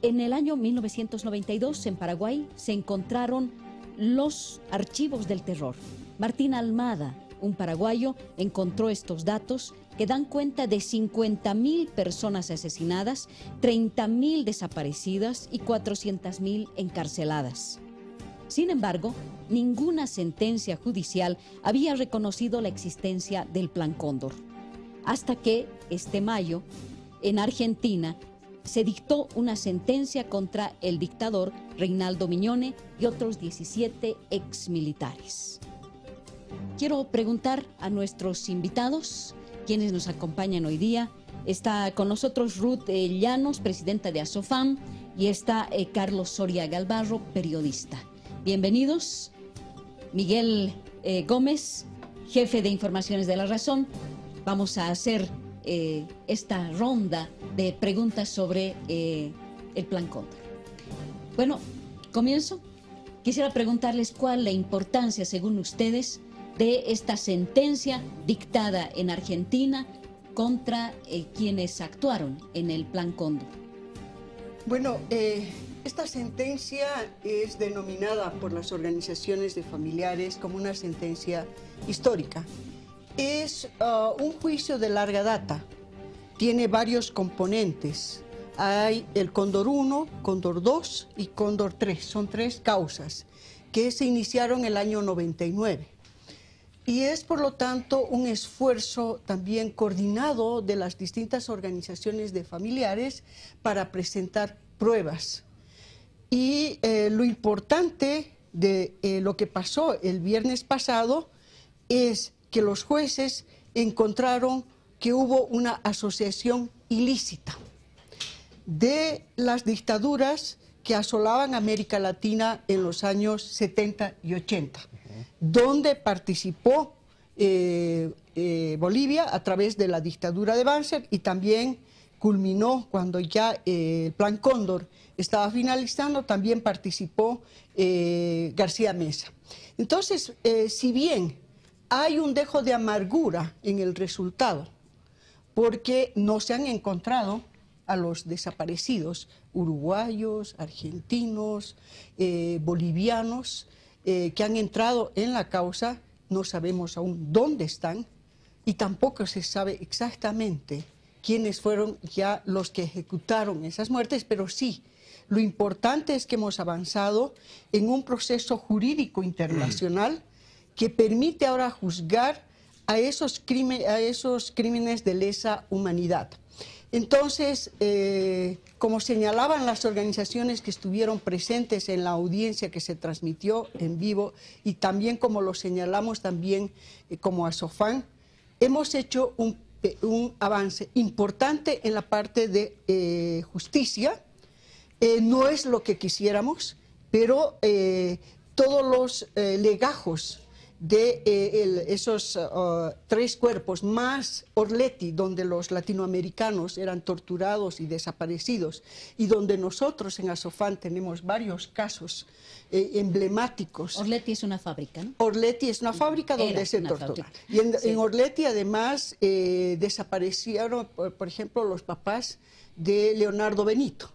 En el año 1992, en Paraguay, se encontraron los archivos del terror. Martín Almada, un paraguayo, encontró estos datos que dan cuenta de 50.000 personas asesinadas, 30.000 desaparecidas y 400.000 encarceladas. Sin embargo, ninguna sentencia judicial había reconocido la existencia del Plan Cóndor, hasta que este mayo, en Argentina, se dictó una sentencia contra el dictador Reinaldo Miñone y otros 17 exmilitares. Quiero preguntar a nuestros invitados, quienes nos acompañan hoy día. Está con nosotros Ruth Llanos, presidenta de ASOFAM, y está Carlos Soria Galvarro, periodista. Bienvenidos. Miguel Gómez, jefe de Informaciones de La Razón. Vamos a hacer esta ronda de preguntas sobre el Plan Cóndor. Bueno, comienzo. Quisiera preguntarles cuál es la importancia, según ustedes, de esta sentencia dictada en Argentina contra quienes actuaron en el Plan Cóndor. Bueno, esta sentencia es denominada por las organizaciones de familiares como una sentencia histórica. Es un juicio de larga data, tiene varios componentes. Hay el Cóndor 1, Cóndor 2 y Cóndor 3, son 3 causas que se iniciaron el año 99. Y es por lo tanto un esfuerzo también coordinado de las distintas organizaciones de familiares para presentar pruebas. Y lo importante de lo que pasó el viernes pasado es que los jueces encontraron que hubo una asociación ilícita de las dictaduras que asolaban América Latina en los años 70 y 80, donde participó Bolivia a través de la dictadura de Banzer y también culminó cuando ya el Plan Cóndor estaba finalizando, también participó García Meza. Entonces, si bien hay un dejo de amargura en el resultado, porque no se han encontrado a los desaparecidos uruguayos, argentinos, bolivianos, que han entrado en la causa, no sabemos aún dónde están y tampoco se sabe exactamente quiénes fueron ya los que ejecutaron esas muertes, pero sí, lo importante es que hemos avanzado en un proceso jurídico internacional que permite ahora juzgar a esos crímenes de lesa humanidad. Entonces, como señalaban las organizaciones que estuvieron presentes en la audiencia que se transmitió en vivo y también como lo señalamos también como ASOFAM, hemos hecho un avance importante en la parte de justicia. No es lo que quisiéramos, pero todos los legajos de esos 3 cuerpos, más Orletti, donde los latinoamericanos eran torturados y desaparecidos, y donde nosotros en ASOFAM tenemos varios casos emblemáticos. Orletti es una fábrica, ¿no? Orletti es una fábrica donde se tortura. Y en Orletti además desaparecieron, por ejemplo, los papás de Leonardo Benito.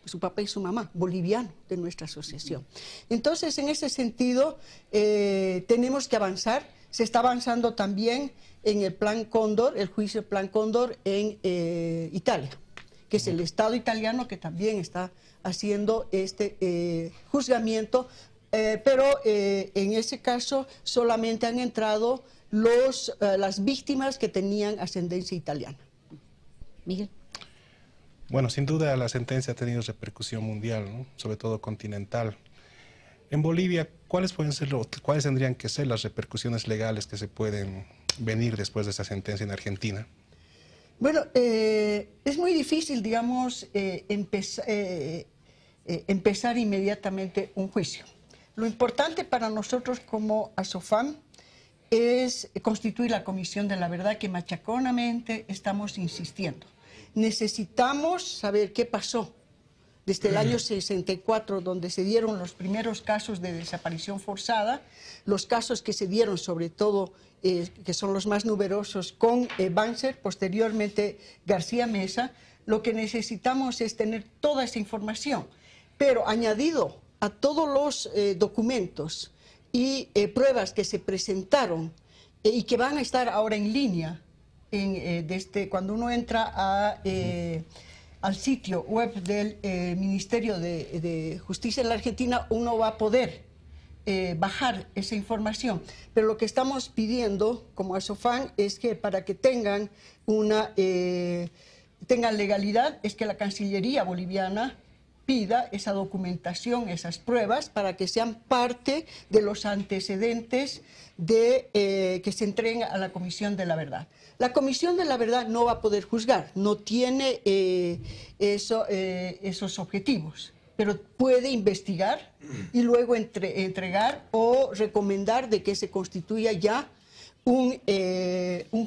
Su papá y su mamá, boliviano, de nuestra asociación. Entonces, en ese sentido, tenemos que avanzar. Se está avanzando también en el Plan Cóndor, el juicio del Plan Cóndor en Italia, que es el Estado italiano que también está haciendo este juzgamiento, pero en ese caso solamente han entrado las víctimas que tenían ascendencia italiana. Miguel. Bueno, sin duda la sentencia ha tenido repercusión mundial, ¿no? Sobre todo continental. En Bolivia, ¿cuáles tendrían que ser las repercusiones legales que se pueden venir después de esta sentencia en Argentina? Bueno, es muy difícil, digamos, empezar inmediatamente un juicio. Lo importante para nosotros como ASOFAM es constituir la Comisión de la Verdad que machaconamente estamos insistiendo. Necesitamos saber qué pasó desde el año 64, donde se dieron los primeros casos de desaparición forzada, los casos que se dieron sobre todo, que son los más numerosos, con Banzer, posteriormente García Meza, lo que necesitamos es tener toda esa información, pero añadido a todos los documentos y pruebas que se presentaron y que van a estar ahora en línea, cuando uno entra al sitio web del Ministerio de Justicia en la Argentina, uno va a poder bajar esa información. Pero lo que estamos pidiendo como ASOFAN es que para que tengan legalidad, es que la Cancillería boliviana pida esa documentación, esas pruebas, para que sean parte de los antecedentes que se entreguen a la Comisión de la Verdad. La Comisión de la Verdad no va a poder juzgar, no tiene esos objetivos, pero puede investigar y luego entregar o recomendar de que se constituya ya un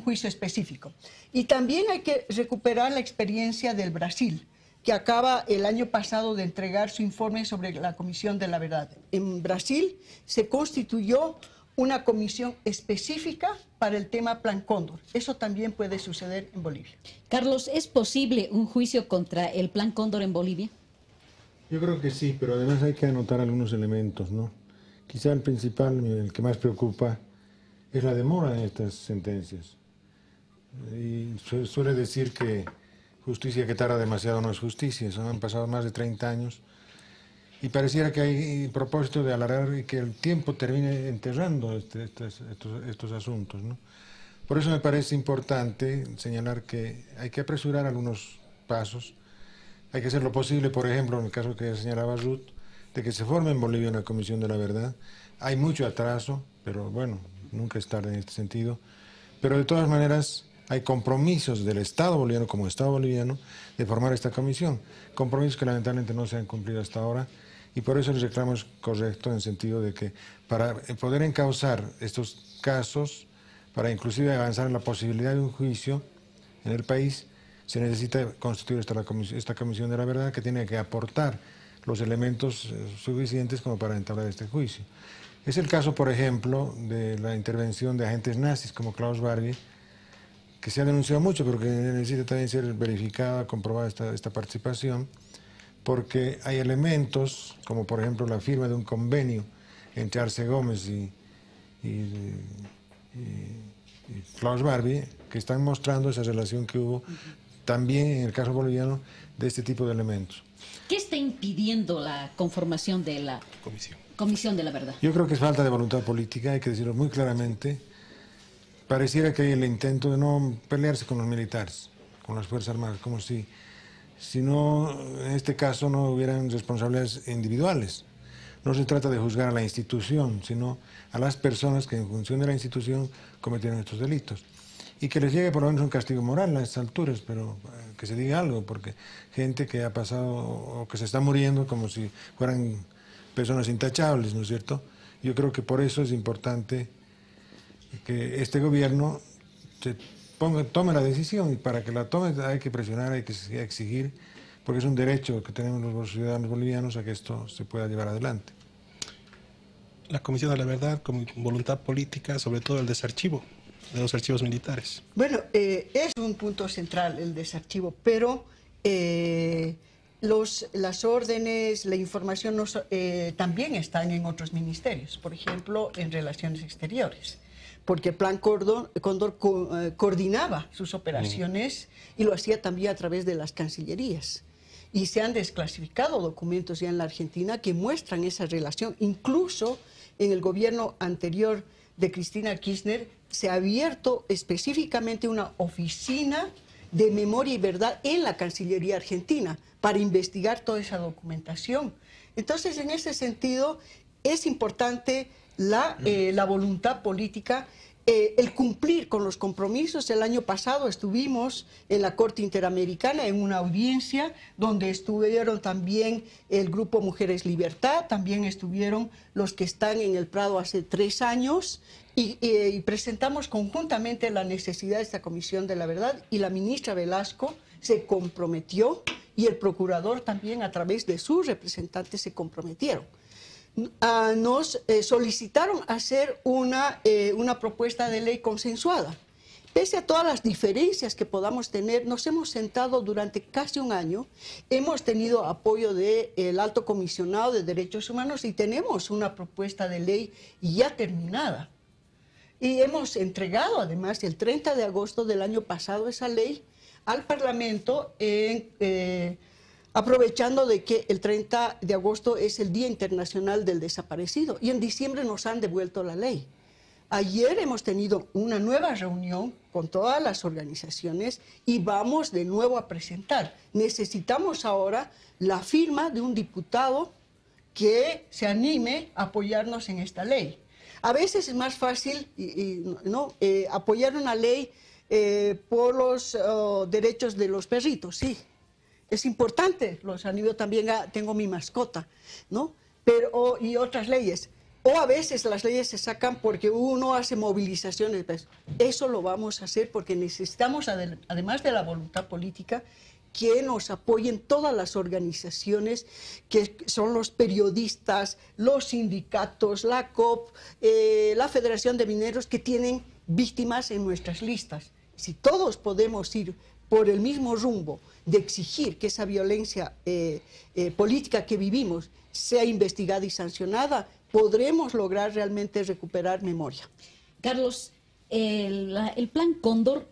juicio específico. Y también hay que recuperar la experiencia del Brasil, que acaba el año pasado de entregar su informe sobre la Comisión de la Verdad. En Brasil se constituyó una comisión específica para el tema Plan Cóndor. Eso también puede suceder en Bolivia. Carlos, ¿es posible un juicio contra el Plan Cóndor en Bolivia? Yo creo que sí, pero además hay que anotar algunos elementos, ¿no? Quizá el principal, el que más preocupa, es la demora en estas sentencias. Y se suele decir que justicia que tarda demasiado no es justicia. Han pasado más de 30 años y pareciera que hay propósito de alargar y que el tiempo termine enterrando estos asuntos, ¿no? Por eso me parece importante señalar que hay que apresurar algunos pasos. Hay que hacer lo posible, por ejemplo, en el caso que señalaba Ruth, de que se forme en Bolivia una Comisión de la Verdad. Hay mucho atraso, pero bueno, nunca es tarde en este sentido. Pero de todas maneras hay compromisos del Estado boliviano como Estado boliviano de formar esta comisión. Compromisos que lamentablemente no se han cumplido hasta ahora y por eso el reclamo es correcto en el sentido de que para poder encauzar estos casos, para inclusive avanzar en la posibilidad de un juicio en el país, se necesita constituir esta Comisión de la Verdad que tiene que aportar los elementos suficientes como para entablar este juicio. Es el caso, por ejemplo, de la intervención de agentes nazis como Klaus Barbie, que se ha denunciado mucho, pero que necesita también ser verificada, comprobada esta participación, porque hay elementos, como por ejemplo la firma de un convenio entre Arce Gómez y Klaus Barbie, que están mostrando esa relación que hubo también en el caso boliviano de este tipo de elementos. ¿Qué está impidiendo la conformación de la Comisión de la Verdad? Yo creo que es falta de voluntad política, hay que decirlo muy claramente. Pareciera que hay el intento de no pelearse con los militares, con las Fuerzas Armadas, como si no, en este caso no hubieran responsabilidades individuales. No se trata de juzgar a la institución, sino a las personas que en función de la institución cometieron estos delitos. Y que les llegue por lo menos un castigo moral a estas alturas, pero que se diga algo, porque gente que ha pasado o que se está muriendo como si fueran personas intachables, ¿no es cierto? Yo creo que por eso es importante que este gobierno tome la decisión, y para que la tome hay que presionar, hay que exigir, porque es un derecho que tenemos los ciudadanos bolivianos a que esto se pueda llevar adelante. La Comisión de la Verdad, con voluntad política, sobre todo el desarchivo de los archivos militares. Bueno, es un punto central el desarchivo, pero las órdenes, la información también están en otros ministerios, por ejemplo, en Relaciones Exteriores, porque el Plan Cóndor coordinaba sus operaciones y lo hacía también a través de las cancillerías. Y se han desclasificado documentos ya en la Argentina que muestran esa relación. Incluso en el gobierno anterior de Cristina Kirchner se ha abierto específicamente una oficina de memoria y verdad en la Cancillería Argentina para investigar toda esa documentación. Entonces, en ese sentido, es importante la voluntad política, el cumplir con los compromisos. El año pasado estuvimos en la Corte Interamericana en una audiencia donde estuvieron también el Grupo Mujeres Libertad, también estuvieron los que están en el Prado hace 3 años y presentamos conjuntamente la necesidad de esta Comisión de la Verdad y la ministra Velasco se comprometió y el procurador también a través de sus representantes se comprometieron. Nos solicitaron hacer una propuesta de ley consensuada, pese a todas las diferencias que podamos tener, nos hemos sentado durante casi un año, hemos tenido apoyo del Alto Comisionado de Derechos Humanos y tenemos una propuesta de ley ya terminada. Y hemos entregado además el 30 de agosto del año pasado esa ley al Parlamento, aprovechando de que el 30 de agosto es el Día Internacional del Desaparecido y en diciembre nos han devuelto la ley. Ayer hemos tenido una nueva reunión con todas las organizaciones y vamos de nuevo a presentar. Necesitamos ahora la firma de un diputado que se anime a apoyarnos en esta ley. A veces es más fácil apoyar una ley por los derechos de los perritos, sí. Es importante, los animo también, tengo mi mascota, ¿no? Pero, y otras leyes. O a veces las leyes se sacan porque uno hace movilizaciones. Eso lo vamos a hacer porque necesitamos, además de la voluntad política, que nos apoyen todas las organizaciones, que son los periodistas, los sindicatos, la COP, la Federación de Mineros, que tienen víctimas en nuestras listas. Si todos podemos ir por el mismo rumbo de exigir que esa violencia política que vivimos sea investigada y sancionada, podremos lograr realmente recuperar memoria. Carlos, el Plan Cóndor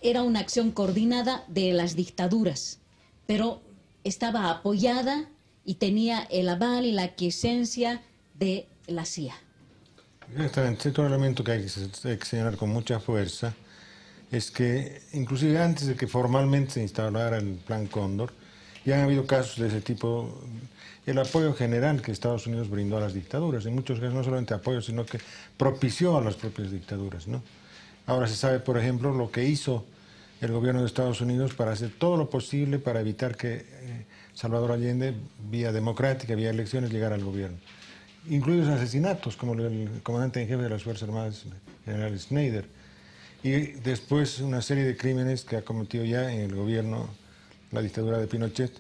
era una acción coordinada de las dictaduras, pero estaba apoyada y tenía el aval y la aquiescencia de la CIA. Exactamente, otro elemento que hay que señalar con mucha fuerza es que, inclusive antes de que formalmente se instaurara el Plan Cóndor, ya han habido casos de ese tipo. El apoyo general que Estados Unidos brindó a las dictaduras, en muchos casos no solamente apoyo, sino que propició a las propias dictaduras, ¿no? Ahora se sabe, por ejemplo, lo que hizo el gobierno de Estados Unidos para hacer todo lo posible para evitar que Salvador Allende, vía democrática, vía elecciones, llegara al gobierno. Incluidos asesinatos, como el comandante en jefe de las Fuerzas Armadas, general Schneider. Y después una serie de crímenes que ha cometido ya en el gobierno, la dictadura de Pinochet.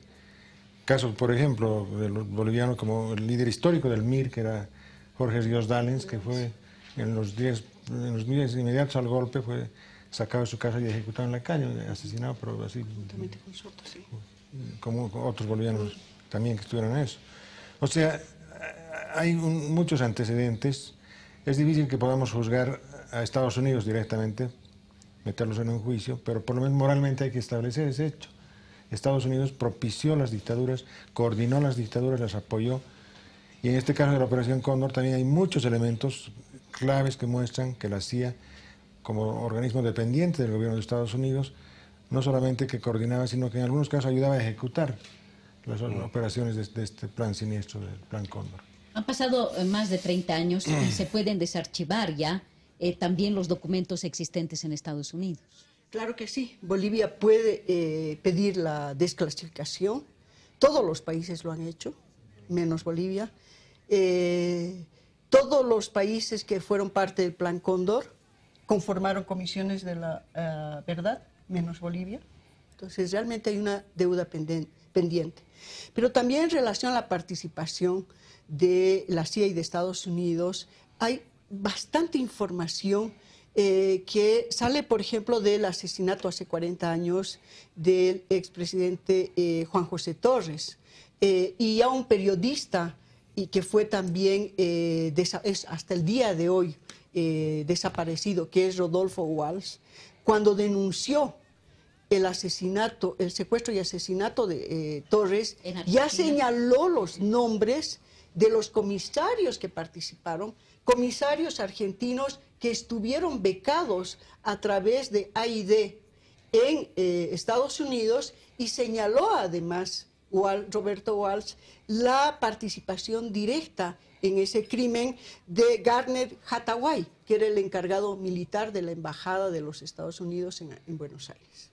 Casos, por ejemplo, de los bolivianos como el líder histórico del MIR, que era Jorge Ríos Dallens, que fue en los días inmediatos al golpe, fue sacado de su casa y ejecutado en la calle, asesinado, pero así, como otros bolivianos también que estuvieron en eso. O sea, hay muchos antecedentes. Es difícil que podamos juzgar a Estados Unidos directamente, meterlos en un juicio, pero por lo menos moralmente hay que establecer ese hecho. Estados Unidos propició las dictaduras, coordinó las dictaduras, las apoyó, y en este caso de la Operación Cóndor también hay muchos elementos claves que muestran que la CIA, como organismo dependiente del gobierno de Estados Unidos, no solamente que coordinaba, sino que en algunos casos ayudaba a ejecutar las operaciones de este plan siniestro, del Plan Cóndor. Han pasado más de 30 años y se pueden desarchivar ya también los documentos existentes en Estados Unidos. Claro que sí. Bolivia puede pedir la desclasificación. Todos los países lo han hecho, menos Bolivia. Todos los países que fueron parte del Plan Cóndor conformaron comisiones de la verdad, menos Bolivia. Entonces, realmente hay una deuda pendiente. Pero también en relación a la participación de la CIA y de Estados Unidos, hay bastante información que sale, por ejemplo, del asesinato hace 40 años del expresidente Juan José Torres, y a un periodista y que fue también, hasta el día de hoy, desaparecido, que es Rodolfo Walsh, cuando denunció el asesinato, el secuestro y asesinato de Torres, ya señaló los nombres de los comisarios que participaron, comisarios argentinos que estuvieron becados a través de AID en Estados Unidos, y señaló además Roberto Walsh la participación directa en ese crimen de Garnet Hathaway, que era el encargado militar de la Embajada de los Estados Unidos en Buenos Aires.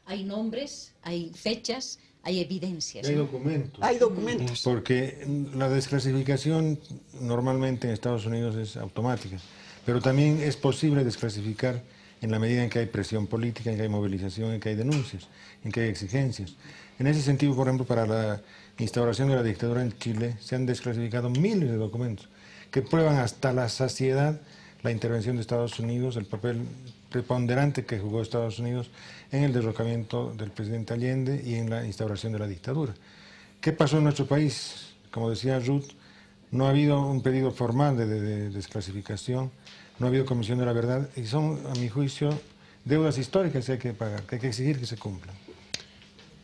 Hay nombres, hay fechas, hay evidencias. Hay documentos. Hay documentos. Porque la desclasificación normalmente en Estados Unidos es automática, pero también es posible desclasificar en la medida en que hay presión política, en que hay movilización, en que hay denuncias, en que hay exigencias. En ese sentido, por ejemplo, para la instauración de la dictadura en Chile se han desclasificado miles de documentos que prueban hasta la saciedad la intervención de Estados Unidos, el papel preponderante que jugó Estados Unidos en el derrocamiento del presidente Allende y en la instauración de la dictadura. ¿Qué pasó en nuestro país? Como decía Ruth, no ha habido un pedido formal de desclasificación, no ha habido comisión de la verdad y son, a mi juicio, deudas históricas que hay que pagar, que hay que exigir que se cumplan.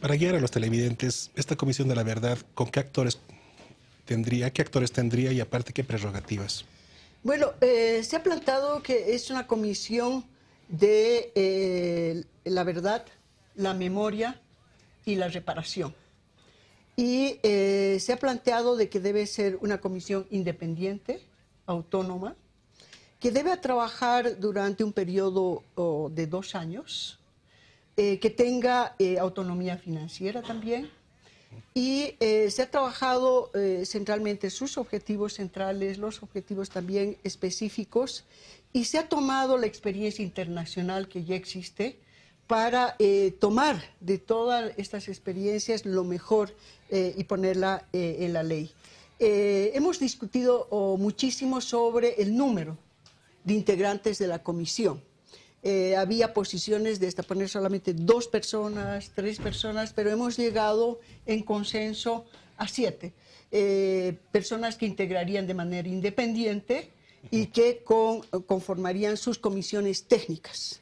Para guiar a los televidentes, esta Comisión de la Verdad, ¿con qué actores tendría y aparte qué prerrogativas? Bueno, se ha planteado que es una comisión de la verdad, la memoria y la reparación. Y se ha planteado de que debe ser una comisión independiente, autónoma, que debe trabajar durante un periodo de 2 años, que tenga autonomía financiera también. Y se ha trabajado centralmente sus objetivos centrales, los objetivos también específicos, y se ha tomado la experiencia internacional que ya existe para tomar de todas estas experiencias lo mejor y ponerla en la ley. Hemos discutido muchísimo sobre el número de integrantes de la comisión. Había posiciones de hasta poner solamente 2 personas, 3 personas, pero hemos llegado en consenso a 7 personas que integrarían de manera independiente y que conformarían sus comisiones técnicas,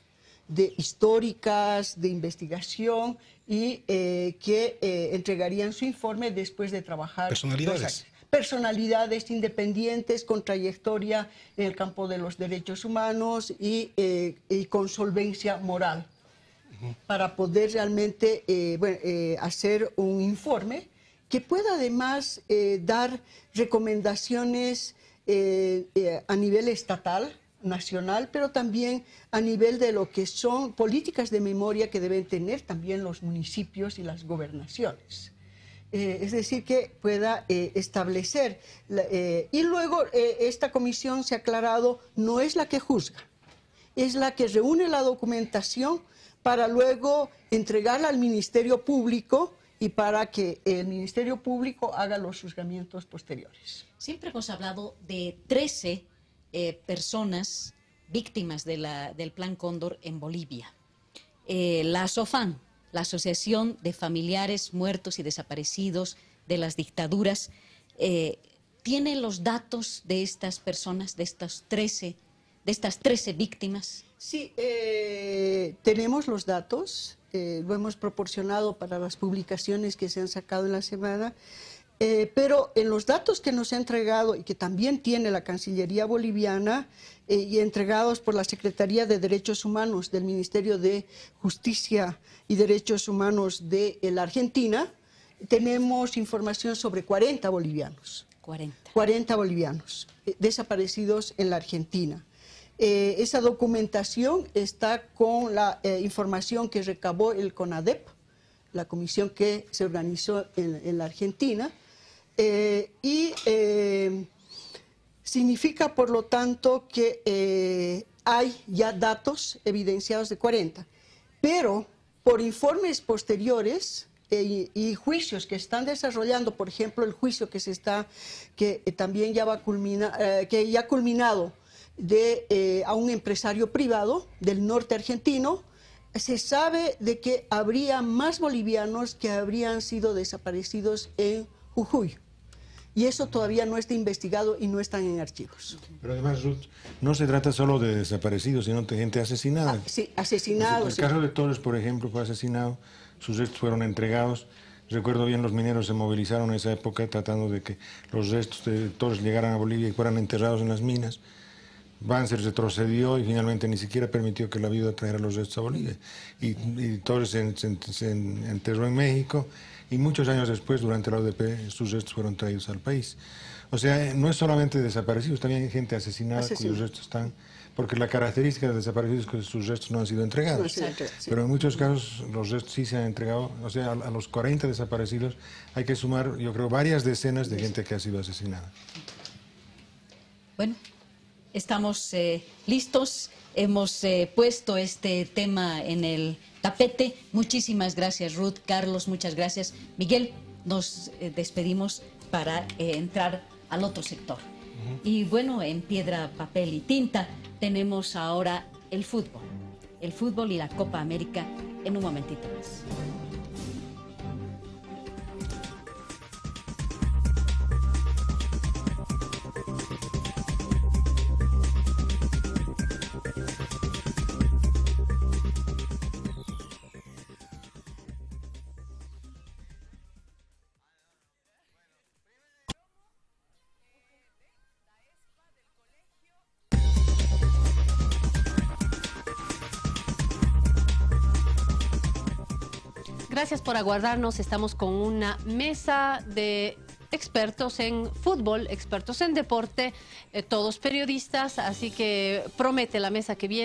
históricas, de investigación y que entregarían su informe después de trabajar. Personalidades. Personalidades independientes con trayectoria en el campo de los derechos humanos y con solvencia moral, para poder realmente hacer un informe que pueda además dar recomendaciones a nivel estatal, nacional, pero también a nivel de lo que son políticas de memoria que deben tener también los municipios y las gobernaciones. Es decir, que pueda establecer. Y luego esta comisión, se ha aclarado, no es la que juzga, es la que reúne la documentación para luego entregarla al Ministerio Público y para que el Ministerio Público haga los juzgamientos posteriores. Siempre hemos hablado de 13 personas víctimas del Plan Cóndor en Bolivia. La ASOFAN, la Asociación de Familiares Muertos y Desaparecidos de las Dictaduras, ¿tiene los datos de estas personas, de estas 13 víctimas? Sí, tenemos los datos, lo hemos proporcionado para las publicaciones que se han sacado en la semana, pero en los datos que nos ha entregado y que también tiene la Cancillería boliviana y entregados por la Secretaría de Derechos Humanos del Ministerio de Justicia y Derechos Humanos de la Argentina, tenemos información sobre 40 bolivianos. 40 bolivianos desaparecidos en la Argentina. Esa documentación está con la información que recabó el CONADEP, la comisión que se organizó en la Argentina, significa, por lo tanto, que hay ya datos evidenciados de 40, pero por informes posteriores y juicios que están desarrollando, por ejemplo, el juicio que también ya va a culminar, que ya ha culminado a un empresario privado del norte argentino, se sabe de que habría más bolivianos que habrían sido desaparecidos en Jujuy. Y eso todavía no está investigado y no están en archivos. Pero además, Ruth, no se trata solo de desaparecidos, sino de gente asesinada. Sí, asesinados. El caso de Torres, por ejemplo, fue asesinado, sus restos fueron entregados. Recuerdo bien, los mineros se movilizaron en esa época tratando de que los restos de Torres llegaran a Bolivia y fueran enterrados en las minas. Banzer retrocedió y finalmente ni siquiera permitió que la viuda trajera los restos a Bolivia. Y Torres se enterró en México y muchos años después, durante la ODP, sus restos fueron traídos al país. O sea, no es solamente desaparecidos, también hay gente asesinada cuyos restos están... Porque la característica de desaparecidos es que sus restos no han sido entregados. Exacto, sí. Pero en muchos casos los restos sí se han entregado. O sea, a los 40 desaparecidos hay que sumar, yo creo, varias decenas de gente que ha sido asesinada. Bueno, estamos listos. Hemos puesto este tema en el tapete. Muchísimas gracias, Ruth. Carlos, muchas gracias. Miguel, nos despedimos para entrar al otro sector. Y bueno, en Piedra, Papel y Tinta tenemos ahora el fútbol. el fútbol y la Copa América en un momentito más. Gracias por aguardarnos. Estamos con una mesa de expertos en fútbol, expertos en deporte, todos periodistas, así que promete la mesa que viene.